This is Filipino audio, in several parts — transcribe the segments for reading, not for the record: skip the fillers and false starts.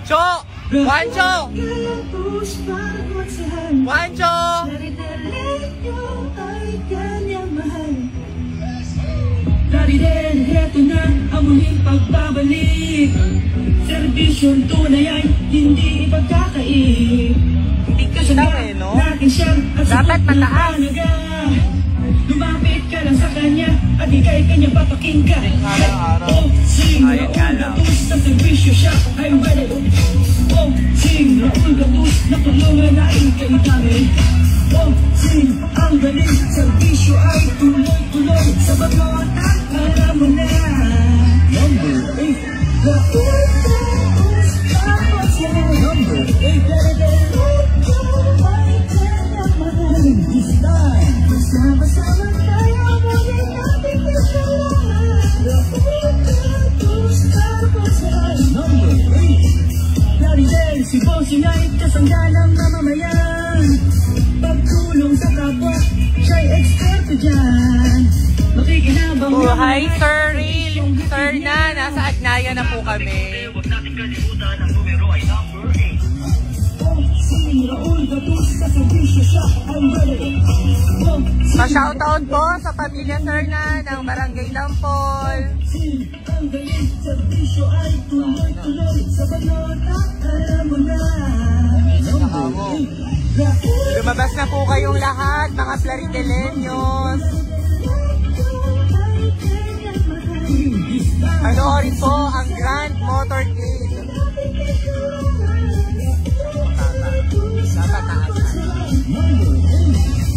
Cho! Juancho! Juancho! Dariden, heto na ang muling pagbabalik. Serbisyong tunay ay hindi ipagkakait. Hindi ka siya no? Dapat mataas. Lumapit ka lang sa kanya at ika'y kanyang papakinggan. Oh, sing Raul Gatus, sa servisyo siya ay ready. Oh, sing Raul Gatus, natulungan na ika'y dami. Oh, sing ang galing, servisyo ay tuloy-tuloy. Sa pagmamatak, alam mo na. Number 8, Raul Gatus, tapos yan. Number 8, ay kanyang mahal. This time, sama-sama tayo, muli natin kasalanan. Raul Gatus, tapos yan. Number 8, Dariden, si Bossing ay kasangganang mamamayan. Pagtulong sa kapwa, siya'y eksperto dyan. Makikinabang Hi, Sir Real. Sir na, nasa Agnaya na po kami. Huwag natin kalimutan ang numero ay number 8. Oh, si Raul Gatus, sa servisyo siya ay ready. Pa-shoutout po sa pamilya Sir na ng Barangay Lampol. Ang galing, servisyo ay tuloy-tuloy. Sa pagnotak, alam mo na. Number 8. Lumabas na po kayong lahat, mga Plarideleños. Panoorin po ang Grand Motorcade.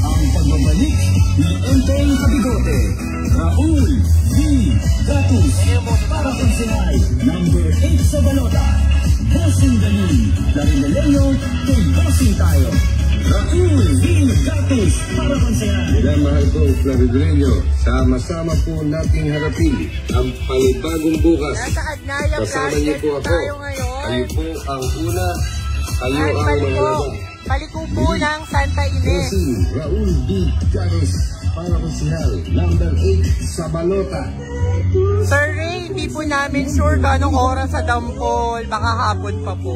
Ang pagbabalik ni Enteng Kabigote, Raul V. Gatus, para konsenay, number 8 sa balota. Bossing Galing, Plarideleño, kay Bossing tayo. Raul V. Gatus, para konsenay. Mahal ko, Plarideleño, sama-sama po nating harapin ang panibagong bukas. Nasa Agnaya, Kasama niyo po ako. tayo ngayon. Kayo po ang una, kayo At ang mga paliko po ng Santa Ines. Bossing Raul V. Gatus, para konsenay, number 8 sa balota. Sir Ray, hindi po namin sure kung anong oras sa Dampol. Baka hapon pa po.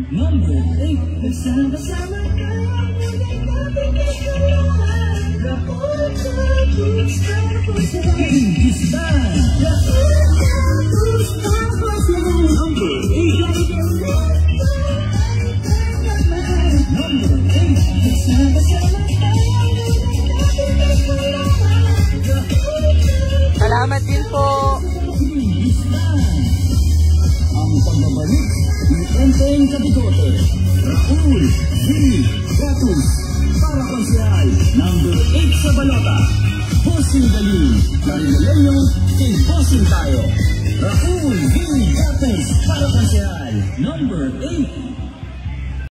Number 8, nagsama-sama tayo, muli natin kasalanan. Raul Gatus, tapos yan. This time, Raul Gatus, tapos yan. Number 8, number 8, nagsama-sama tayo, muli natin kasalanan. Salamat din po. Ang pagbabalik ni Enteng Kabigote, Raul V. Gatus, para konsenay, number 8 sa balota. Bossing Galing, Plarideleño, kay Bossing tayo. Raul V. Gatus, para konsenay, number 8.